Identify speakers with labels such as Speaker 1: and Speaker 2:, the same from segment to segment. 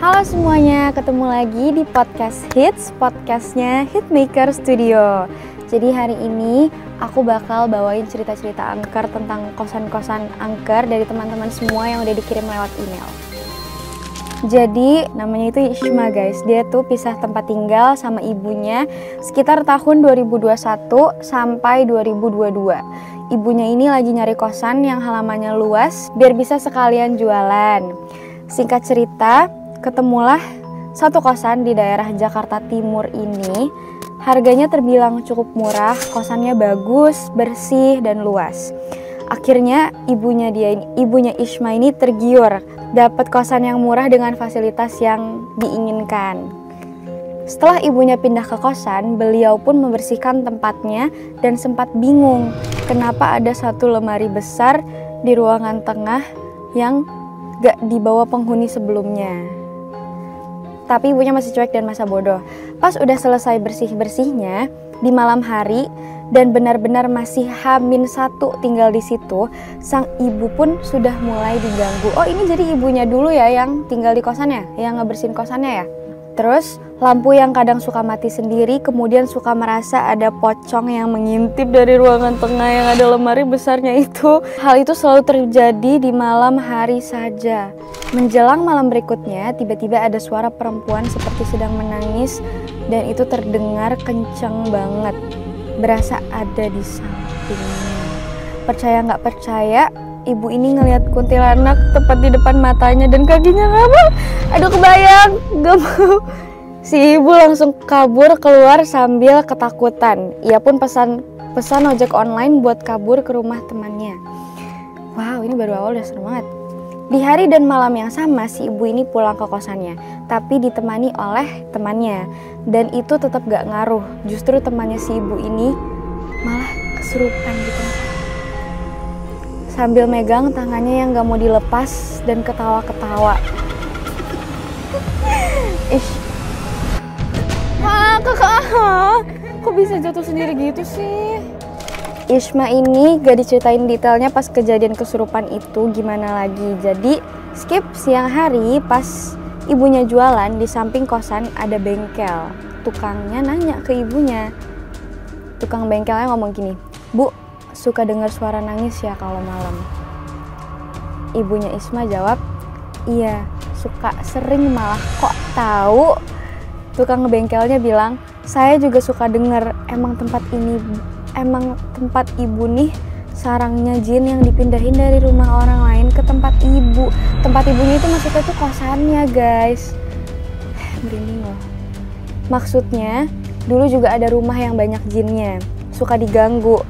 Speaker 1: Halo semuanya, ketemu lagi di podcast Hits, podcastnya Hitmaker Studio. Jadi hari ini aku bakal bawain cerita-cerita angker tentang kosan-kosan angker dari teman-teman semua yang udah dikirim lewat email. Jadi namanya itu Ishma guys, dia tuh pisah tempat tinggal sama ibunya sekitar tahun 2021 sampai 2022. Ibunya ini lagi nyari kosan yang halamannya luas biar bisa sekalian jualan. Singkat cerita, ketemulah satu kosan di daerah Jakarta Timur ini. Harganya terbilang cukup murah, kosannya bagus, bersih, dan luas. Akhirnya ibunya Ishma ini tergiur, dapat kosan yang murah dengan fasilitas yang diinginkan. Setelah ibunya pindah ke kosan, beliau pun membersihkan tempatnya dan sempat bingung kenapa ada satu lemari besar di ruangan tengah yang gak dibawa penghuni sebelumnya. Tapi ibunya masih cuek dan masa bodoh. Pas udah selesai bersih-bersihnya di malam hari dan benar-benar masih H-1 tinggal di situ, sang ibu pun sudah mulai diganggu. Oh, ini jadi ibunya dulu ya yang tinggal di kosannya, yang ngebersihin kosannya ya. Terus lampu yang kadang suka mati sendiri, kemudian suka merasa ada pocong yang mengintip dari ruangan tengah yang ada lemari besarnya itu. Hal itu selalu terjadi di malam hari saja. Menjelang malam berikutnya, tiba-tiba ada suara perempuan seperti sedang menangis dan itu terdengar kenceng banget. Berasa ada di sampingnya. Percaya nggak percaya, ibu ini ngelihat kuntilanak tepat di depan matanya dan kakinya ngapa? Aduh kebayang, gak mau. Si ibu langsung kabur keluar sambil ketakutan. Ia pun pesan ojek online buat kabur ke rumah temannya. Wow, ini baru awal udah serem banget. Di hari dan malam yang sama, si ibu ini pulang ke kosannya, tapi ditemani oleh temannya. Dan itu tetap gak ngaruh, justru temannya si ibu ini malah kesurupan gitu. Sambil megang tangannya yang gak mau dilepas dan ketawa-ketawa. Kakak, kok bisa jatuh sendiri gitu sih? Ishma ini gak diceritain detailnya pas kejadian kesurupan itu gimana lagi. Jadi skip siang hari pas ibunya jualan, di samping kosan ada bengkel. Tukangnya nanya ke ibunya. Tukang bengkelnya ngomong gini, "Bu, suka dengar suara nangis ya kalau malam?" Ibunya Ishma jawab, "Iya, suka, sering malah." "Kok tahu?" Tukang bengkelnya bilang, "Saya juga suka dengar, emang tempat ibu nih sarangnya jin yang dipindahin dari rumah orang lain ke tempat ibu." Tempat ibunya itu maksudnya tuh kosannya guys. Merinding loh. Maksudnya dulu juga ada rumah yang banyak jinnya, suka diganggu.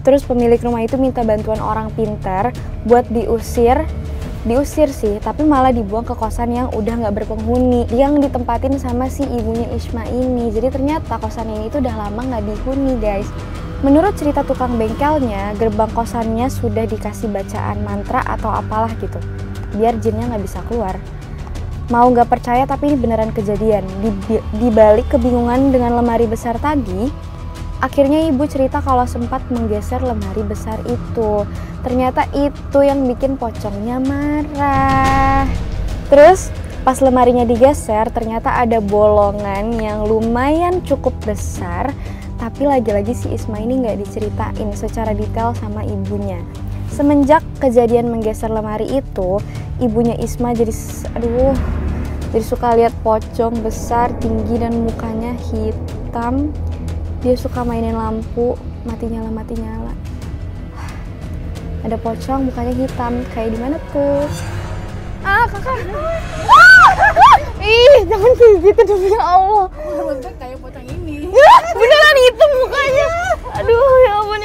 Speaker 1: Terus pemilik rumah itu minta bantuan orang pintar buat diusir sih, tapi malah dibuang ke kosan yang udah gak berpenghuni, yang ditempatin sama si ibunya Ishma ini. Jadi ternyata kosan ini tuh udah lama gak dihuni guys. Menurut cerita tukang bengkelnya, gerbang kosannya sudah dikasih bacaan mantra atau apalah gitu, biar jinnya gak bisa keluar. Mau gak percaya tapi ini beneran kejadian. Di balik kebingungan dengan lemari besar tadi, akhirnya ibu cerita kalau sempat menggeser lemari besar itu. Ternyata itu yang bikin pocongnya marah. Terus pas lemarinya digeser, ternyata ada bolongan yang lumayan cukup besar. Tapi lagi-lagi si Ishma ini gak diceritain secara detail sama ibunya. Semenjak kejadian menggeser lemari itu, ibunya Ishma jadi suka lihat pocong besar, tinggi, dan mukanya hitam. Dia suka mainin lampu, mati nyala. Ada pocong mukanya hitam, kayak di mana tuh? Kakak. Ih, jangan kayak gitu demi Allah.
Speaker 2: Maksudnya kayak pocong ini.
Speaker 1: Beneran hitam mukanya. Aduh, ya ampun.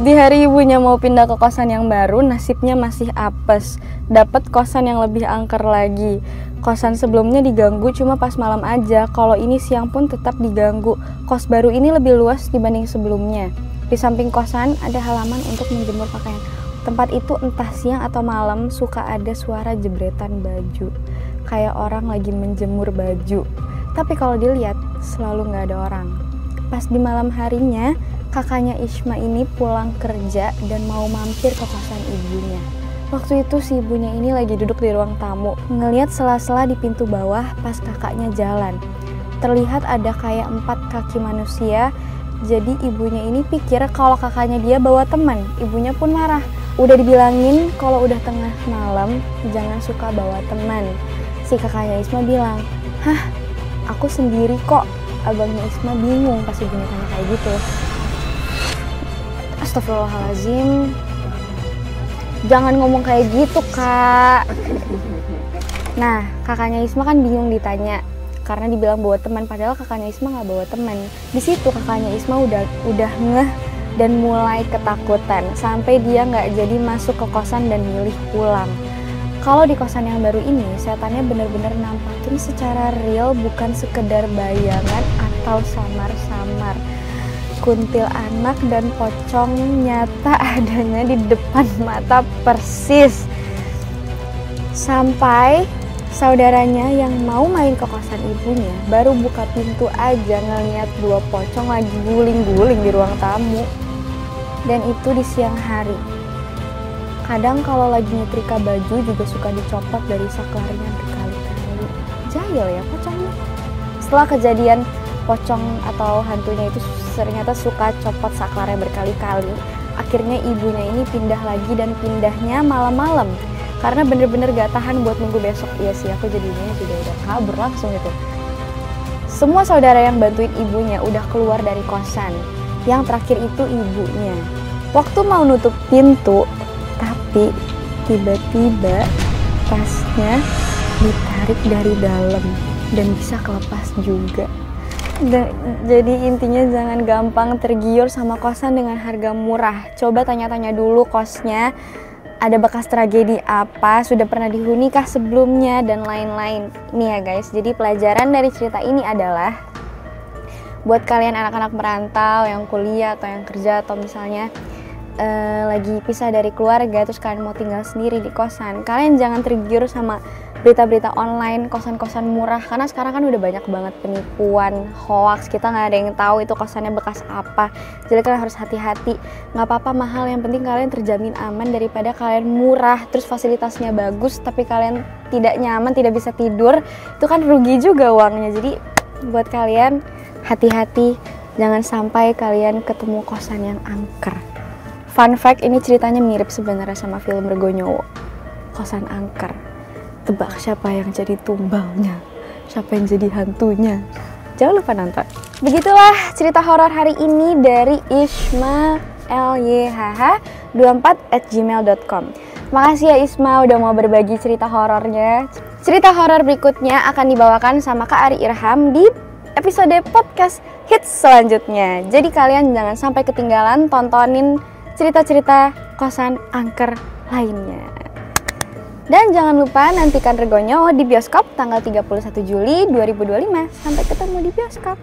Speaker 1: Di hari ibunya mau pindah ke kosan yang baru, nasibnya masih apes. Dapat kosan yang lebih angker lagi. Kosan sebelumnya diganggu cuma pas malam aja, kalau ini siang pun tetap diganggu. Kos baru ini lebih luas dibanding sebelumnya. Di samping kosan ada halaman untuk menjemur pakaian. Tempat itu entah siang atau malam suka ada suara jebretan baju, kayak orang lagi menjemur baju. Tapi kalau dilihat selalu nggak ada orang. Pas di malam harinya, kakaknya Ishma ini pulang kerja dan mau mampir ke kosan ibunya. Waktu itu si ibunya ini lagi duduk di ruang tamu, ngelihat sela-sela di pintu bawah pas kakaknya jalan. Terlihat ada kayak 4 kaki manusia, jadi ibunya ini pikir kalau kakaknya dia bawa teman. Ibunya pun marah. Udah dibilangin kalau udah tengah malam jangan suka bawa teman. Si kakaknya Isma bilang, "Hah, aku sendiri kok." Abangnya Isma bingung pas ibunya tanya kayak gitu. Astagfirullahaladzim. Jangan ngomong kayak gitu, Kak. Nah, kakaknya Isma kan bingung ditanya karena dibilang bawa teman, padahal kakaknya Isma nggak bawa teman. Di situ kakaknya Isma udah ngeh dan mulai ketakutan sampai dia nggak jadi masuk ke kosan dan milih pulang. Kalau di kosan yang baru ini, setannya bener-bener nampakin secara real, bukan sekedar bayangan atau samar-samar. Kuntil anak dan pocong nyata adanya di depan mata persis. Sampai saudaranya yang mau main ke kosan ibunya baru buka pintu aja ngeliat 2 pocong lagi guling-guling di ruang tamu. Dan itu di siang hari. Kadang kalau lagi nyetrika baju juga suka dicopot dari saklarnya berkali-kali. Jahil ya pocongnya. Setelah kejadian pocong atau hantunya itu ternyata suka copot saklarnya berkali-kali, akhirnya ibunya ini pindah lagi dan pindahnya malam-malam karena bener-bener gak tahan buat nunggu besok. Iya sih, aku jadinya juga udah kabur langsung gitu. Semua saudara yang bantuin ibunya udah keluar dari kosan. Yang terakhir itu ibunya. Waktu mau nutup pintu, tapi tiba-tiba tasnya ditarik dari dalam dan bisa kelepas juga. Jadi intinya jangan gampang tergiur sama kosan dengan harga murah. Coba tanya-tanya dulu kosnya, ada bekas tragedi apa, sudah pernah dihuni kah sebelumnya, dan lain-lain. Nih ya guys, jadi pelajaran dari cerita ini adalah buat kalian anak-anak merantau yang kuliah atau yang kerja atau misalnya lagi pisah dari keluarga terus kalian mau tinggal sendiri di kosan, kalian jangan tergiur sama berita-berita online kosan-kosan murah, karena sekarang kan udah banyak banget penipuan, hoax, kita nggak ada yang tahu itu kosannya bekas apa. Jadi kalian harus hati-hati. Nggak apa-apa mahal, yang penting kalian terjamin aman daripada kalian murah terus fasilitasnya bagus tapi kalian tidak nyaman, tidak bisa tidur, itu kan rugi juga uangnya. Jadi buat kalian hati-hati, jangan sampai kalian ketemu kosan yang angker. Fun fact, ini ceritanya mirip sebenarnya sama film Regonyowo, kosan angker. Tebak siapa yang jadi tumbalnya, siapa yang jadi hantunya. Jangan lupa nonton. Begitulah cerita horor hari ini dari Isma lyhh24@gmail.com. Makasih ya Isma udah mau berbagi cerita horornya. Cerita horor berikutnya akan dibawakan sama Kak Ari Irham di episode podcast hits selanjutnya. Jadi kalian jangan sampai ketinggalan tontonin cerita-cerita kosan angker lainnya. Dan jangan lupa nantikan Regonyowo di bioskop tanggal 31 Juli 2025. Sampai ketemu di bioskop.